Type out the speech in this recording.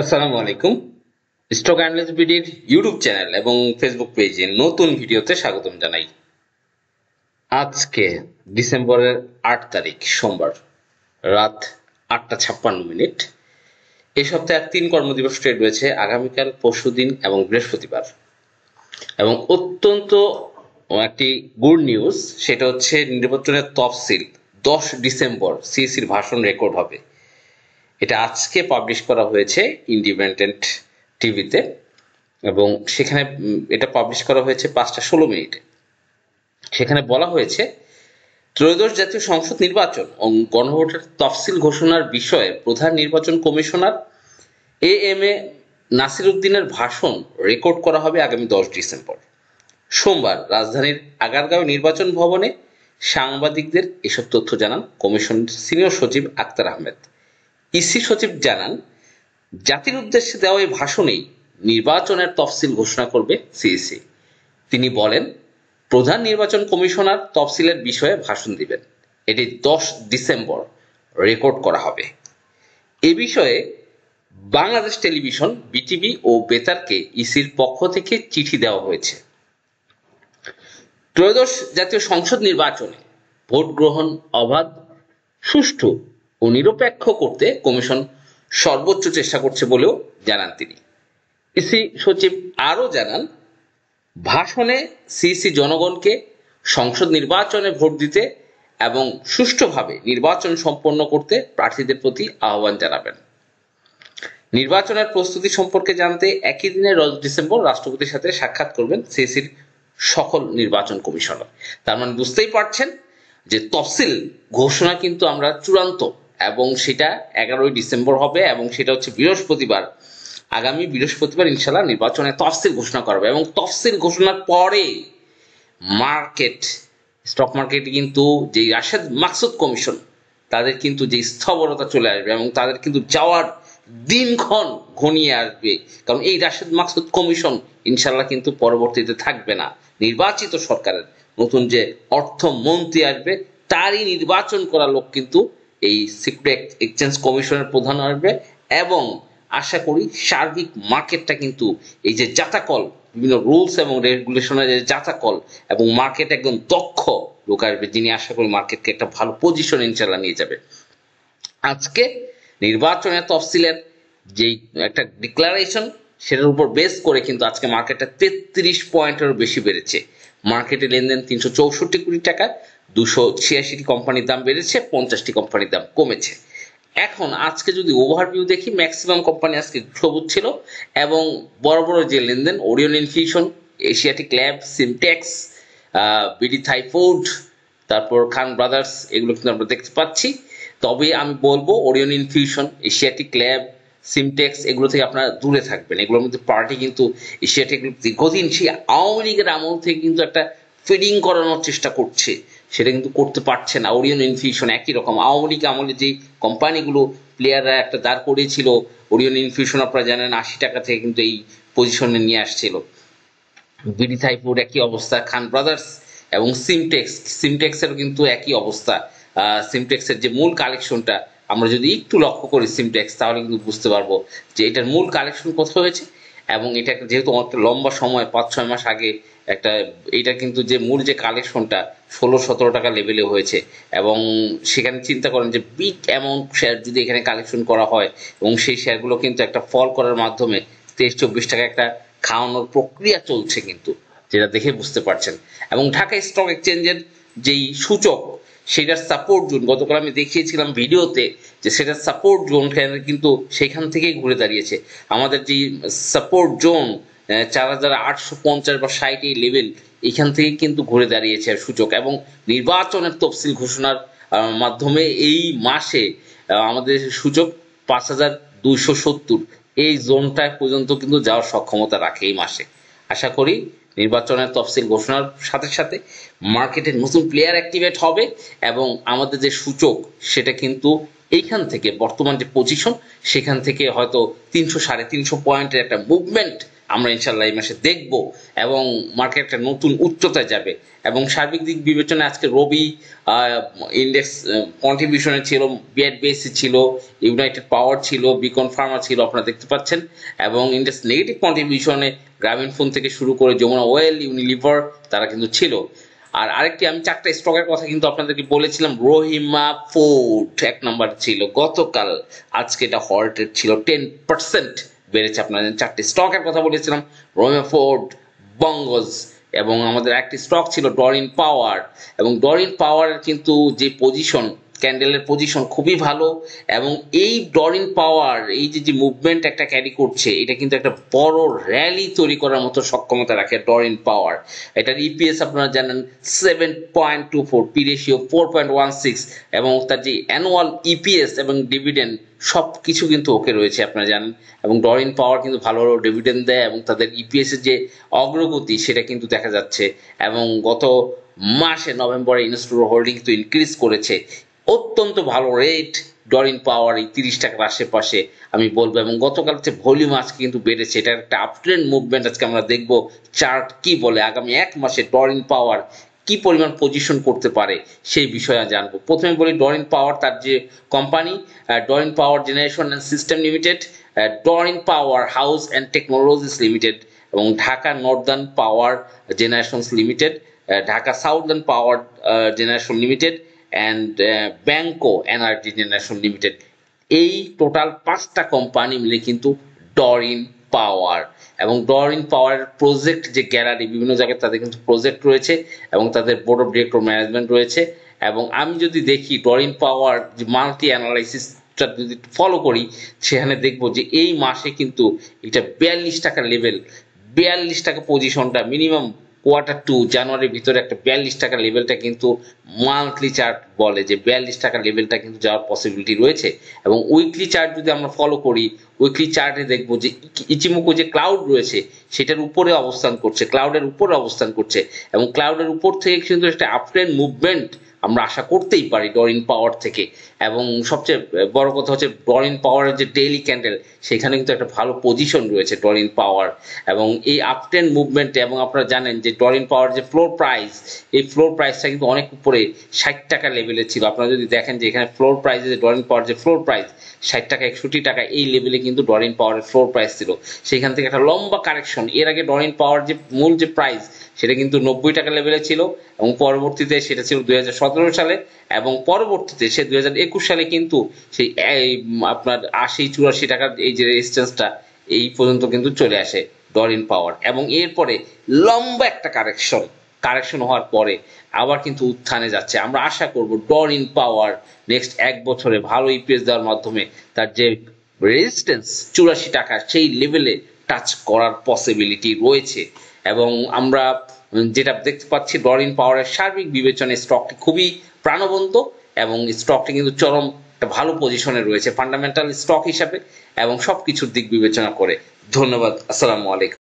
আসসালামু আলাইকুম। Stock analyst বিডির YouTube channel এবং ফেসবুক পেজে নতুন ভিডিওতে স্বাগতম জানাই। আজকে ডিসেম্বরের 8 তারিখ সোমবার রাত 8টা 56 মিনিট। এই সপ্তাহে আর 3 কর্মদিবস ট্রেড রয়েছে, আগামীকাল, পরশুদিন এবং বৃহস্পতিবার। এবং অত্যন্ত একটি গুড নিউজ, সেটা হচ্ছে নির্বাচনের তফসিল 10 ডিসেম্বর সিইসির ভাষণ রেকর্ড হবে। এটা আজকে পাবলিশ করা হয়েছে ইন্ডিপেন্ডেন্ট টিভিতে এবং সেখানে এটা পাবলিশ করা হয়েছে 5টা 16 মিনিটে। সেখানে বলা হয়েছে ত্রয়োদশ জাতীয় সংসদ নির্বাচন ও গণভোটের তফসিল ঘোষণার বিষয়ে প্রধান নির্বাচন কমিশনার এ নাসির উদ্দিনের ভাষণ রেকর্ড করা হবে আগামী 10 ডিসেম্বর সোমবার রাজধানীর আগারগাঁও নির্বাচন ভবনে। সাংবাদিকদের এসব তথ্য জানান কমিশনের সিনিয়র সচিব আক্তার আহমেদ। ইসি সচিব জানান, জাতির উদ্দেশ্যে দেওয়া এই ভাষণেই নির্বাচনের তফসিল ঘোষণা করবে সিইসি। তিনি বলেন, প্রধান নির্বাচন কমিশনার তফসিলের বিষয়ে ভাষণ দিবেন। এটি 10 ডিসেম্বর রেকর্ড করা হবে। এ বিষয়ে বাংলাদেশ টেলিভিশন, বিটিভি ও বেতারকে ইসির পক্ষ থেকে চিঠি দেওয়া হয়েছে। ত্রয়োদশ জাতীয় সংসদ নির্বাচনে ভোট গ্রহণ অবাধ, সুষ্ঠু ও নিরপেক্ষ করতে কমিশন সর্বোচ্চ চেষ্টা করছে বলেও জানান তিনি। ইসি সচিব আরও জানান, ভাষণে সিইসি জনগণকে সংসদ নির্বাচনে ভোট দিতে এবং সুষ্ঠুভাবে নির্বাচন সম্পন্ন করতে প্রার্থীদের প্রতি আহ্বান জানাবেন। নির্বাচনের প্রস্তুতি সম্পর্কে জানতে একই দিনে 10 ডিসেম্বর রাষ্ট্রপতির সাথে সাক্ষাৎ করবেন সিইসির সকল নির্বাচন কমিশনার। তার মানে বুঝতেই পারছেন যে তফসিল ঘোষণা কিন্তু আমরা চূড়ান্ত, এবং সেটা 11 ডিসেম্বর হবে এবং সেটা হচ্ছে বৃহস্পতিবার। আগামী বৃহস্পতিবার ইনশাল্লাহ নির্বাচনের তফসিল ঘোষণা করবে এবং তফসিল ঘোষণার পরে মার্কেট, স্টক মার্কেটে কিন্তু যে রাশেদ মাকসুদ কমিশন, তাদের কিন্তু যে স্থবরতা চলে আসবে এবং তাদের কিন্তু যাওয়ার দিনক্ষণ ঘনিয়ে আসবে। কারণ এই রাশেদ মাকসুদ কমিশন ইনশাল্লাহ কিন্তু পরবর্তীতে থাকবে না। নির্বাচিত সরকারের নতুন যে অর্থমন্ত্রী আসবে তারই নির্বাচন করা লোক কিন্তু এই সিক্রেট এক্সচেঞ্জ কমিশনের প্রধান আসবে। এবং আশা করি সার্বিক মার্কেটটা কিন্তু এই যে জাতাকল, বিভিন্ন রুলস এবং রেগুলেশনের যে জাতাকল এবং মার্কেট একদম দক্ষ লোক আসবে, যিনি আশা করি মার্কেটকে একটা ভালো পজিশন ইনশাল্লাহ নিয়ে যাবে। আজকে নির্বাচনের তফসিলের যেই একটা ডিক্লারেশন, সেটার উপর বেস করে কিন্তু আজকে মার্কেটটা 33 পয়েন্টেরও বেশি বেড়েছে। মার্কেটে লেনদেন 364 কোটি টাকা, 286টি কোম্পানির দাম বেড়েছে, 50টি কোম্পানির দাম কমেছে। এখন আজকে যদি ওভারভিউ দেখি, ম্যাক্সিমাম কোম্পানি আজকে সবুজ ছিল এবং বড় বড় যে লেনদেন, Orion infusion, Asiatic lab, Simtex, BD Thai food, তারপর খান ব্রাদার্স, এগুলো কিন্তু আমরা দেখতে পাচ্ছি। তবে আমি বলবো Orion infusion, Asiatic lab, Simtex, এগুলো থেকে আপনারা দূরে থাকবেন। এগুলোর মধ্যে পার্টি কিন্তু এশিয়াটিক দীর্ঘদিন সেই আওয়ামী লীগের আমল থেকে কিন্তু একটা ফিডিং করানোর চেষ্টা করছে, সেটা কিন্তু করতে পারছে না। ওরিয়ন ইনফিউশন একই রকম আওয়ামী লীগ আমলে যে কোম্পানিগুলো প্লেয়াররা একটা দাঁড় করিয়েছিল, ওরিয়ন ইনফিউশন আপনারা জানেন 80 টাকা থেকে কিন্তু এই পজিশনে নিয়ে আসছিল। বিডি থাইফুড একই অবস্থা, খান ব্রাদার্স এবং সিমটেক্সেরও কিন্তু একই অবস্থা। সিমটেক্সের যে মূল কালেকশনটা আমরা যদি একটু লক্ষ্য করি সিমটেক্স, তাহলে কিন্তু বুঝতে পারবো যে এটার মূল কালেকশন কোথাও হয়েছে। এবং এটা যেহেতু অনেকটা লম্বা সময়, 5-6 মাস আগে একটা, এটা কিন্তু যে মূল যে কালেকশনটা 16-17 টাকা লেভেলে হয়েছে। এবং সেখানে চিন্তা করেন যে বিগ অ্যামাউন্ট শেয়ার যদি এখানে কালেকশন করা হয় এবং সেই শেয়ারগুলো কিন্তু একটা ফল করার মাধ্যমে 23-24 টাকা একটা খাওয়ানোর প্রক্রিয়া চলছে কিন্তু, যেটা দেখে বুঝতে পারছেন। এবং ঢাকা স্টক এক্সচেঞ্জের যেই সূচক, সেটার সাপোর্ট জোন গতকাল আমি দেখিয়েছিলাম ভিডিওতে, যে সেটার সাপোর্ট জোন কিন্তু সেখান থেকেই ঘুরে দাঁড়িয়েছে। আমাদের যে সাপোর্ট জোন 4850 বা 60 এই লেভেল, এখান থেকে কিন্তু ঘুরে দাঁড়িয়েছে সূচক। এবং নির্বাচনের তফসিল ঘোষণার মাধ্যমে এই মাসে আমাদের সূচক 5270 এই জোনটা পর্যন্ত কিন্তু যাওয়ার সক্ষমতা রাখে এই মাসে। আশা করি নির্বাচনের তফসিল ঘোষণার সাথে সাথে মার্কেটে নতুন প্লেয়ার অ্যাক্টিভেট হবে এবং আমাদের যে সূচক, সেটা কিন্তু এইখান থেকে বর্তমান যে পজিশন, সেখান থেকে হয়তো 300-350 পয়েন্টের একটা মুভমেন্ট আমরা ইনশাল্লাহ এই মাসে দেখব এবং মার্কেট একটা নতুন উচ্চতায় যাবে। এবং সার্বিক দিক বিবেচনায় আজকে রবি ইন্ডেক্স কন্ট্রিবিউশনে ছিল, বিএসসি ছিল, ইউনাইটেড পাওয়ার ছিল, বিকন ফার্মা ছিল, আপনারা দেখতে পাচ্ছেন। এবং ইন্ডেক্স নেগেটিভ কন্ট্রিবিউশনে গ্রামীণ ফোন থেকে শুরু করে যমুনা অয়েল, ইউনিলিভার তারা কিন্তু ছিল। আর আরেকটি আমি 4টা স্টকের কথা কিন্তু আপনাদেরকে বলেছিলাম, রহিমা ফুড 1 নম্বর ছিল গতকাল, আজকে এটা হল্টেড ছিল, 10% বেড়েছে। আপনাদের 4টি স্টকের কথা বলেছিলাম, রহিমা ফুড, বঙ্গজ, এবং আমাদের একটি স্টক ছিল ডরিন পাওয়ার। এবং ডরিন পাওয়ারের কিন্তু যে পজিশন, ক্যান্ডেলের পজিশন খুবই ভালো। এবং এই ডরিন পাওয়ার এই যে মুভমেন্ট একটা ক্যারি করছে, এটা কিন্তু একটা বড় র্যালি তৈরি করার মতো সক্ষমতা রাখে ডরিন পাওয়ার। এটার ইপিএস আপনারা জানেন 7.24, পি রেশিও 4.16, এবং তার যে অ্যানুয়াল ইপিএস এবং ডিভিডেন্ড সব কিছু কিন্তু ওকে রয়েছে আপনারা জানেন। এবং ডরিন পাওয়ার কিন্তু ভালো ভালো ডিভিডেন্ড দেয় এবং তাদের ইপিএস এর যে অগ্রগতি সেটা কিন্তু দেখা যাচ্ছে। এবং গত মাসে নভেম্বরে ইনস্ট্রুর হোল্ডিং কিন্তু ইনক্রিজ করেছে, অত্যন্ত ভালো রেট ডরিন পাওয়ার এই 30 টাকার আশেপাশে আমি বলবো। এবং গতকাল যে ভলিউম আজকে কিন্তু বেড়েছে, এটা একটা আপট্রেন্ড মুভমেন্ট আজকে আমরা দেখবো চার্ট কি বলে, আগামী 1 মাসে ডরিন পাওয়ার কি পরিমাণ পজিশন করতে পারে সেই বিষয়ে জানবো। প্রথমে বলি ডরিন পাওয়ার, তার যে company Doreen power generation and system limited, Doreen power house and technologies limited, এবং Dhaka northern power generations limited, Dhaka southern power generation limited and Banco energy generation limited. এই টোটাল 5টা কোম্পানি মিলে কিন্তু ডরিন পাওয়ার। এবং ডরিন পাওয়ার প্রজেক্ট যে গ্যালারি, বিভিন্ন জায়গায় তাদের কিন্তু প্রজেক্ট রয়েছে এবং তাদের বোর্ড অফ ডিরেক্টর ম্যানেজমেন্ট রয়েছে। এবং আমি যদি দেখি ডরিন পাওয়ার যে মাল্টি অ্যানালাইসিসটা যদি ফলো করি, সেখানে দেখবো যে এই মাসে কিন্তু এটা 42 টাকা লেভেল, 42 টাকা পজিশনটা মিনিমাম Q2 জানুয়ারির ভিতরে একটা 42 টাকা লেভেলটা কিন্তু মান্থলি চার্ট বলে যে 42 টাকা লেভেলটা কিন্তু যাওয়ার পসিবিলিটি রয়েছে। এবং উইকলি চার্ট যদি আমরা ফলো করি, উইকলি চার্টে দেখবো যে ইচিমোকো যে ক্লাউড রয়েছে সেটার উপরে অবস্থান করছে, ক্লাউডের উপরে অবস্থান করছে। এবং ক্লাউডের উপর থেকে কিন্তু একটা আপট্রেন্ড মুভমেন্ট আমরা আশা করতেই পারি ডরিন পাওয়ার থেকে। এবং সবচেয়ে বড় কথা হচ্ছে ডরিন পাওয়ারের যে ডেইলি ক্যান্ডেল, সেখানে কিন্তু একটা ভালো পজিশন রয়েছে ডরিন পাওয়ার। এবং এই আপট্রেন্ড মুভমেন্টে, এবং আপনারা জানেন যে ডরিন পাওয়ার যে ফ্লোর প্রাইস, এই ফ্লোর প্রাইসটা কিন্তু অনেক উপরে 60 টাকা লেভেলে ছিল। আপনারা যদি দেখেন যে এখানে ফ্লোর প্রাইসে যে ডরিন পাওয়ার যে ফ্লোর প্রাইস 60 টাকা 61 টাকা, এই লেভেলে কিন্তু ডরিন পাওয়ারের ফ্লোর প্রাইস ছিল। সেখান থেকে একটা লম্বা কারেকশন, এর আগে ডরিন পাওয়ার যে মূল যে প্রাইস সেটা কিন্তু 90 টাকা লেভেলে ছিল, এবং পরবর্তীতে সেটা ছিল 2017 সালে, এবং পরবর্তীতে সে 2021 সালে কিন্তু সেই আপনার 80-84 টাকার এই যে রেজিস্ট্যান্সটা এই পর্যন্ত কিন্তু চলে আসে ডরিন পাওয়ার। এবং এরপরে লম্বা একটা কারেকশন হওয়ার পরে আবার কিন্তু উত্থানে যাচ্ছে। আমরা আশা করব ডরিন পাওয়ার নেক্সট 1 বছরে ভালো ইপিএস দেওয়ার মাধ্যমে তার যে রেজিস্ট্যান্স 84 টাকা সেই লেভেলে টাচ করার পসিবিলিটি রয়েছে। এবং আমরা যেটা দেখতে পাচ্ছি ডরিন পাওয়ারের সার্বিক বিবেচনায় স্টকটি খুবই প্রাণবন্ত, এবং স্টকটি কিন্তু চরম একটা ভালো পজিশনে রয়েছে ফান্ডামেন্টাল স্টক হিসাবে এবং সবকিছুর দিক বিবেচনা করে। ধন্যবাদ, আসসালামু আলাইকুম।